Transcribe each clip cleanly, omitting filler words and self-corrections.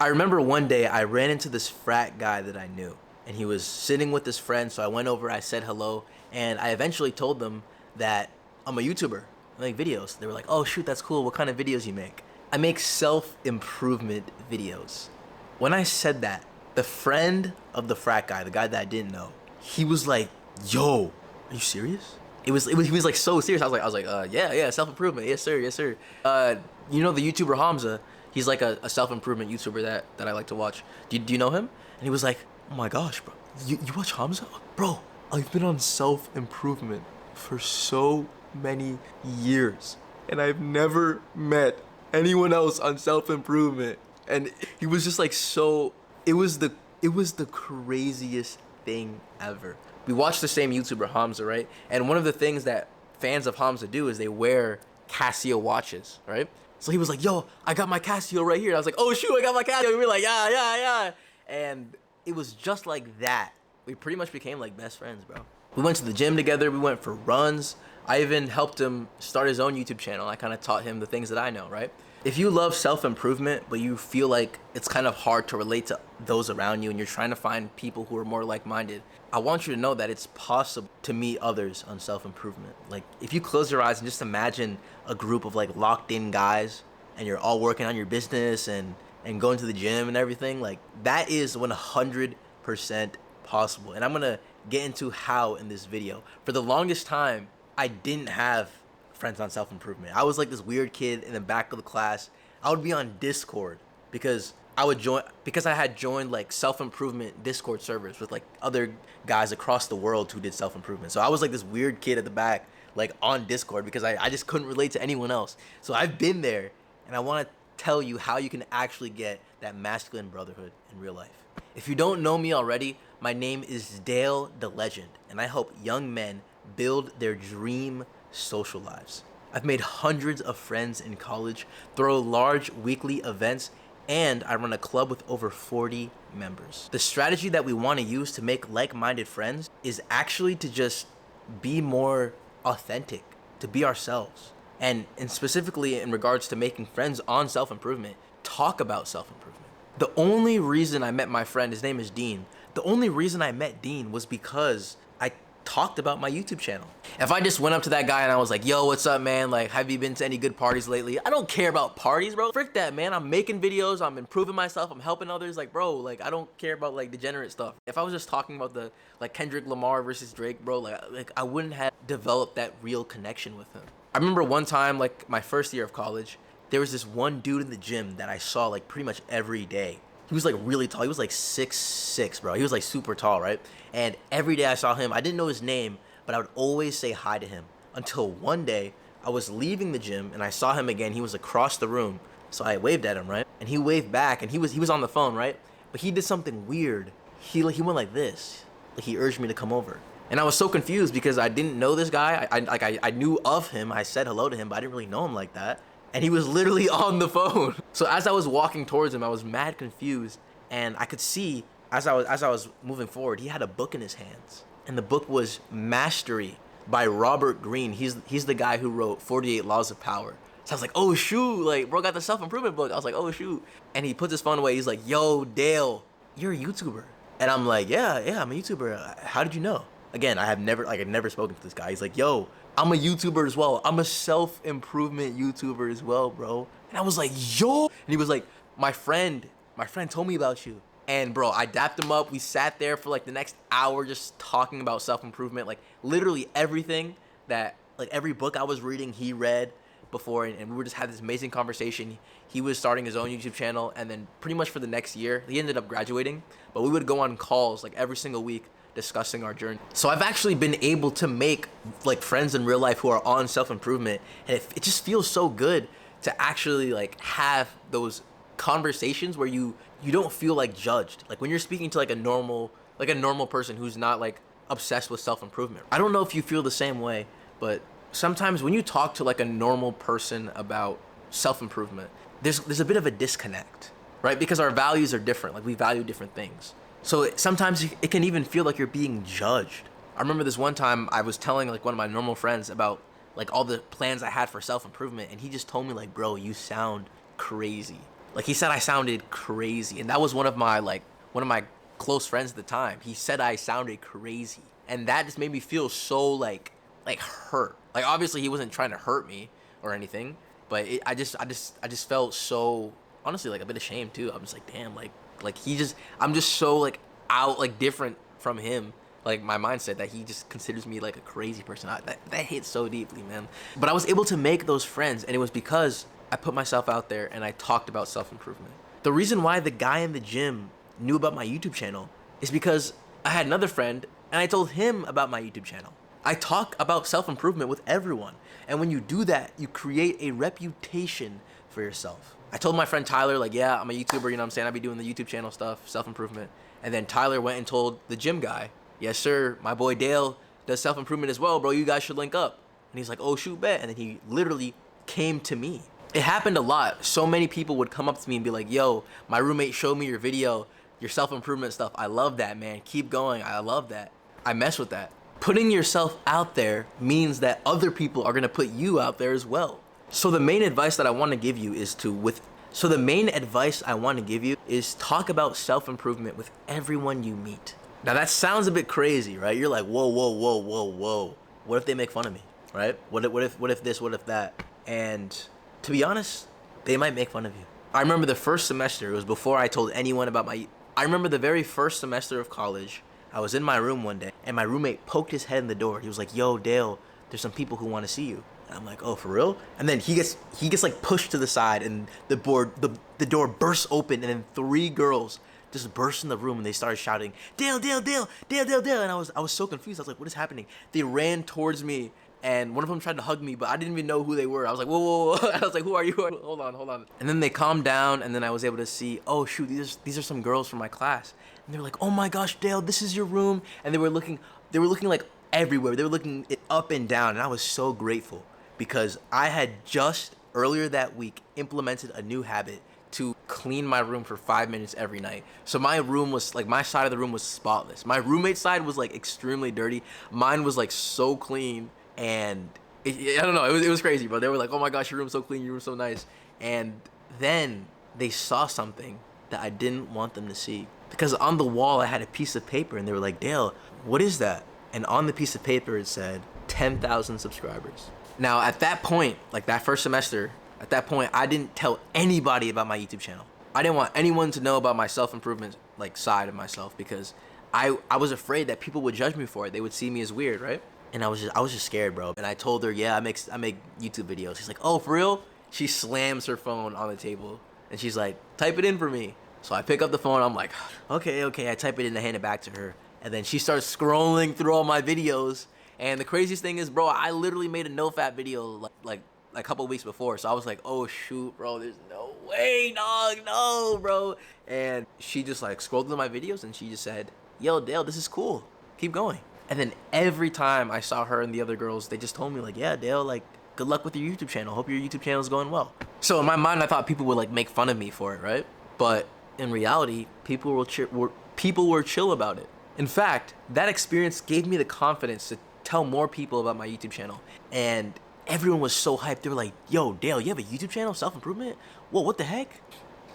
I remember one day I ran into this frat guy that I knew, and he was sitting with his friend. So I went over, I said hello, and I eventually told them that I'm a YouTuber. I make videos. They were like, "Oh shoot, that's cool. What kind of videos you make?" I make self-improvement videos. When I said that, the friend of the frat guy, the guy that I didn't know, he was like, "Yo, are you serious?" He was like so serious. Yeah, self-improvement. Yes, sir. Yes, sir. You know the YouTuber Hamza? He's like a self-improvement YouTuber that I like to watch. Do you know him? And he was like, "Oh my gosh, bro. You watch Hamza? Bro, I've been on self-improvement for so many years, and I've never met anyone else on self-improvement." And he was just like so it was the craziest thing ever. We watch the same YouTuber Hamza, right? And one of the things that fans of Hamza do is they wear Casio watches, right? So he was like, "Yo, I got my Casio right here." And I was like, "Oh shoot, I got my Casio." And we were like, "Yeah, yeah, yeah." And it was just like that. We pretty much became like best friends, bro. We went to the gym together. We went for runs. I even helped him start his own YouTube channel. I kind of taught him the things that I know, right? If you love self-improvement, but you feel like it's kind of hard to relate to those around you and you're trying to find people who are more like-minded, I want you to know that it's possible to meet others on self-improvement. Like, if you close your eyes and just imagine a group of like locked-in guys and you're all working on your business and going to the gym and everything, like that is 100% possible. And I'm gonna get into how in this video. For the longest time, I didn't have friends on self-improvement. I was like this weird kid in the back of the class. I would be on Discord because I had joined like self-improvement Discord servers with like other guys across the world who did self-improvement. So I was like this weird kid at the back, like on Discord, because I just couldn't relate to anyone else. So I've been there, and I want to tell you how you can actually get that masculine brotherhood in real life. If you don't know me already, my name is Dale the Legend, and I help young men build their dream social lives. I've made hundreds of friends in college, throw large weekly events, and I run a club with over 40 members. The strategy that we want to use to make like-minded friends is actually to just be more authentic, to be ourselves. And specifically in regards to making friends on self-improvement, talk about self-improvement. The only reason I met my friend, his name is Dean, the only reason I met Dean was because I talked about my YouTube channel. If I just went up to that guy and I was like, "Yo, what's up, man? Like, have you been to any good parties lately?" I don't care about parties, bro. Frick that, man. I'm making videos, I'm improving myself, I'm helping others. Like, bro, like I don't care about like degenerate stuff. If I was just talking about the like Kendrick Lamar versus Drake, bro, like I wouldn't have developed that real connection with him. I remember one time, like my first year of college, there was this one dude in the gym that I saw like pretty much every day. He was like really tall. He was like 6'6", bro. He was like super tall, right? And every day I saw him, I didn't know his name, but I would always say hi to him. Until one day, I was leaving the gym and I saw him again. He was across the room. So I waved at him, right? And he waved back, and he was on the phone, right? But he did something weird. He went like this. Like he urged me to come over. And I was so confused because I didn't know this guy. I knew of him. I said hello to him, but I didn't really know him like that. And he was literally on the phone. So as I was walking towards him, I was mad confused, and I could see as I was moving forward, he had a book in his hands, and the book was Mastery by Robert Greene. He's the guy who wrote 48 Laws of Power. So I was like, "Oh shoot!" Like, bro got the self-improvement book. I was like, "Oh shoot!" And he puts his phone away. He's like, "Yo, Dale, you're a YouTuber," and I'm like, "Yeah, I'm a YouTuber. How did you know?" Again, I'd never spoken to this guy. He's like, "Yo, I'm a YouTuber as well. I'm a self-improvement YouTuber as well, bro." And I was like, "Yo!" And he was like, my friend told me about you." And bro, I dapped him up. We sat there for like the next hour just talking about self-improvement. Like literally everything that, like every book I was reading, he read before, and we were just had this amazing conversation. He was starting his own YouTube channel, and then pretty much for the next year, he ended up graduating, but we would go on calls like every single week discussing our journey. So I've actually been able to make like friends in real life who are on self-improvement, and it just feels so good to actually like have those conversations where you don't feel like judged, like when you're speaking to like a normal person who's not like obsessed with self-improvement. I don't know if you feel the same way, but sometimes when you talk to like a normal person about self-improvement, there's a bit of a disconnect, right? Because our values are different. Like we value different things. So sometimes it can even feel like you're being judged. I remember this one time I was telling like one of my normal friends about like all the plans I had for self-improvement, and he just told me like, "Bro, you sound crazy." Like he said I sounded crazy, and that was one of my close friends at the time. He said I sounded crazy, and that just made me feel so like hurt. Like obviously he wasn't trying to hurt me or anything, but I just felt so honestly like a bit ashamed too. I'm just like damn, like I'm just so like out like different from him. Like my mindset that he just considers me like a crazy person. That hit so deeply, man. But I was able to make those friends, and it was because I put myself out there and I talked about self-improvement. The reason why the guy in the gym knew about my YouTube channel is because I had another friend and I told him about my YouTube channel. I talk about self-improvement with everyone. And when you do that, you create a reputation for yourself. I told my friend Tyler, like, yeah, I'm a YouTuber, you know what I'm saying? I be doing the YouTube channel stuff, self-improvement. And then Tyler went and told the gym guy, yes, sir, my boy Dale does self-improvement as well, bro. You guys should link up. And he's like, oh, shoot, bet. And then he literally came to me. It happened a lot. So many people would come up to me and be like, yo, my roommate showed me your video, your self-improvement stuff. I love that, man. Keep going. I love that. I mess with that. Putting yourself out there means that other people are gonna put you out there as well. So the main advice I want to give you is talk about self-improvement with everyone you meet. Now that sounds a bit crazy, right? You're like, whoa, whoa, whoa, whoa, whoa. What if they make fun of me, right? What if this, what if that? And to be honest, they might make fun of you. I remember the first semester, it was before I told anyone about I remember the very first semester of college, I was in my room one day and my roommate poked his head in the door. He was like, yo, Dale, there's some people who want to see you. And I'm like, oh, for real? And then he gets like pushed to the side and the door bursts open, and then 3 girls just burst in the room and they started shouting, Dale, Dale, Dale, Dale, Dale, Dale. And I was so confused. I was like, what is happening? They ran towards me and one of them tried to hug me, but I didn't even know who they were. I was like, whoa, whoa, whoa. I was like, who are you? Hold on. And then they calmed down, and then I was able to see, oh shoot, these are some girls from my class. And they were like, oh my gosh, Dale, this is your room. And they were looking like everywhere. They were looking it up and down, and I was so grateful because I had just earlier that week implemented a new habit to clean my room for 5 minutes every night. So my room was like, my side of the room was spotless. My roommate's side was like extremely dirty. Mine was like so clean. And I don't know, it was crazy, bro. They were like, oh my gosh, your room's so clean, your room's so nice. And then they saw something that I didn't want them to see. Because on the wall, I had a piece of paper, and they were like, Dale, what is that? And on the piece of paper, it said 10,000 subscribers. Now, at that point, like that first semester, at that point, I didn't tell anybody about my YouTube channel. I didn't want anyone to know about my self-improvement like side of myself, because I was afraid that people would judge me for it. They would see me as weird, right? And I was just scared, bro. And I told her, yeah, I make YouTube videos. She's like, oh, for real? She slams her phone on the table and she's like, type it in for me. So I pick up the phone. I'm like, okay. I type it in and hand it back to her. And then she starts scrolling through all my videos. And the craziest thing is, bro, I literally made a no-fap video like a couple weeks before. So I was like, oh shoot, bro, there's no way, dog, no, bro. And she just like scrolled through my videos and she just said, yo, Dale, this is cool. Keep going. And then every time I saw her and the other girls, they just told me like, yeah, Dale, like, good luck with your YouTube channel. Hope your YouTube channel is going well. So in my mind, I thought people would like make fun of me for it, right? But in reality, people were chill about it. In fact, that experience gave me the confidence to tell more people about my YouTube channel. And everyone was so hyped. They were like, yo, Dale, you have a YouTube channel, self-improvement? Whoa, what the heck?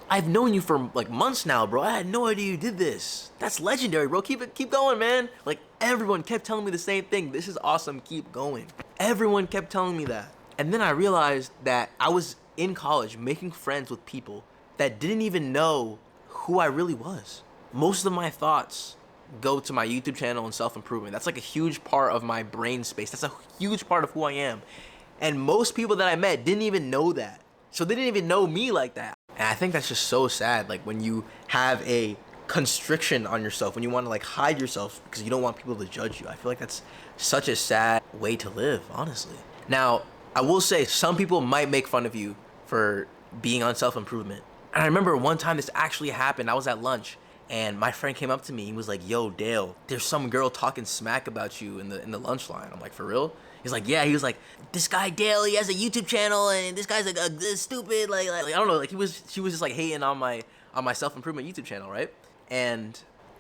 I've known you for like months now, bro. I had no idea you did this. That's legendary, bro. Keep going, man. Like everyone kept telling me the same thing. This is awesome. Keep going. Everyone kept telling me that. And then I realized that I was in college making friends with people that didn't even know who I really was. Most of my thoughts go to my YouTube channel and self-improvement. That's like a huge part of my brain space. That's a huge part of who I am. And most people that I met didn't even know that. So they didn't even know me like that. And I think that's just so sad. Like when you have a constriction on yourself, when you want to like hide yourself because you don't want people to judge you. I feel like that's such a sad way to live, honestly. Now, I will say some people might make fun of you for being on self-improvement. And I remember one time this actually happened. I was at lunch and my friend came up to me. He was like, yo, Dale, there's some girl talking smack about you in the lunch line. I'm like, for real? He's like, yeah. He was like, this guy Dale, he has a YouTube channel, and this guy's like stupid. Like I don't know. Like she was just like hating on my self-improvement YouTube channel, right? And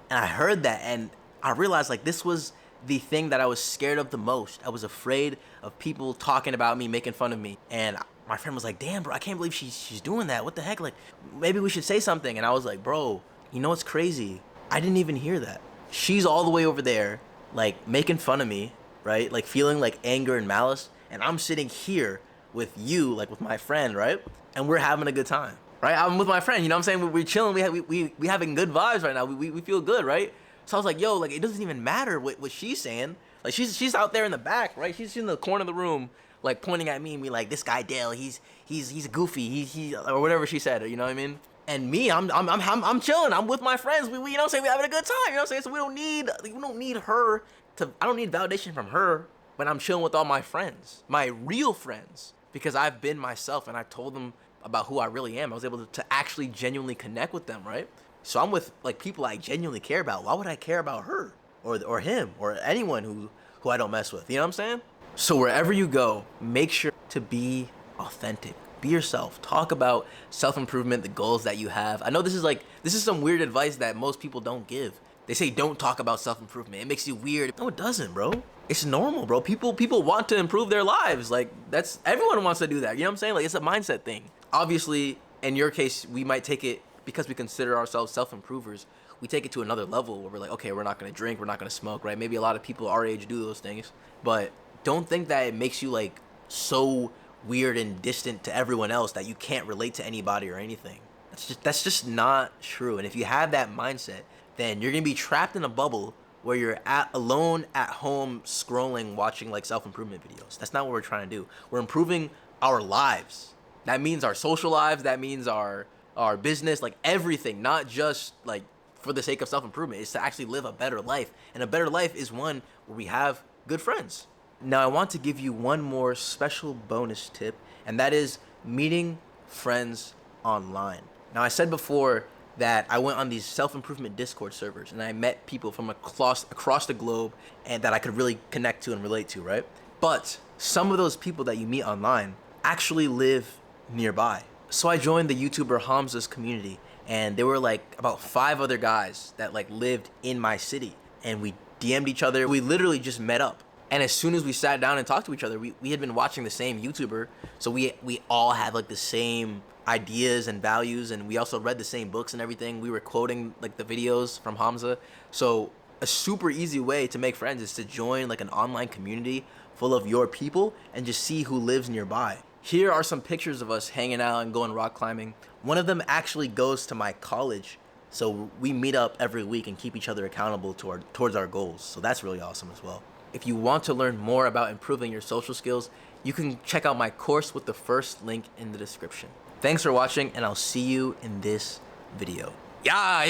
I heard that, and I realized like this was the thing that I was scared of the most. I was afraid of people talking about me, making fun of me, and my friend was like, damn, bro, I can't believe she's doing that. What the heck? Like, maybe we should say something. And I was like, bro, you know what's crazy? I didn't even hear that. She's all the way over there, like, making fun of me, right? Like, feeling like anger and malice. And I'm sitting here with you, like, with my friend, right? And we're having a good time, right? I'm with my friend, you know what I'm saying? We're chilling, we having good vibes right now. We feel good, right? So I was like, yo, like, it doesn't even matter what she's saying. Like, she's out there in the back, right? She's in the corner of the room, like, pointing at me and be like, this guy Dale, he's goofy, he or whatever she said, you know what I mean? And me, I'm chilling. I'm with my friends. We you know what I'm saying, we having a good time. You know what I'm saying? So we don't need her to. I don't need validation from her when I'm chilling with all my friends, my real friends, because I've been myself and I told them about who I really am. I was able to actually genuinely connect with them, right? So I'm with like people I genuinely care about. Why would I care about her or him or anyone who I don't mess with? You know what I'm saying? So wherever you go, make sure to be authentic. Be yourself. Talk about self-improvement, the goals that you have. I know this is some weird advice that most people don't give. They say don't talk about self-improvement. It makes you weird. No, it doesn't, bro. It's normal, bro. People want to improve their lives. Like, that's, everyone wants to do that. You know what I'm saying? Like, it's a mindset thing. Obviously, in your case, we might take it, because we consider ourselves self-improvers, we take it to another level where we're like, okay, we're not going to drink, we're not going to smoke, right? Maybe a lot of people our age do those things, but don't think that it makes you like so weird and distant to everyone else that you can't relate to anybody or anything. That's just not true. And if you have that mindset, then you're gonna be trapped in a bubble where you're alone at home scrolling, watching like self-improvement videos. That's not what we're trying to do. We're improving our lives. That means our social lives. That means our business, like everything. Not just like for the sake of self-improvement. It's to actually live a better life, and a better life is one where we have good friends. Now, I want to give you one more special bonus tip, and that is meeting friends online. Now, I said before that I went on these self-improvement Discord servers, and I met people from across the globe and that I could really connect to and relate to, right? But some of those people that you meet online actually live nearby. So I joined the YouTuber Hamza's community, and there were like about 5 other guys that like lived in my city, and we DM'd each other. We literally just met up. And as soon as we sat down and talked to each other, we had been watching the same YouTuber, so we all had like the same ideas and values, and we also read the same books and everything. We were quoting like the videos from Hamza. So a super easy way to make friends is to join like an online community full of your people and just see who lives nearby. Here are some pictures of us hanging out and going rock climbing. One of them actually goes to my college, so we meet up every week and keep each other accountable towards our goals. So that's really awesome as well. If you want to learn more about improving your social skills, you can check out my course with the first link in the description. Thanks for watching, and I'll see you in this video. Yeah.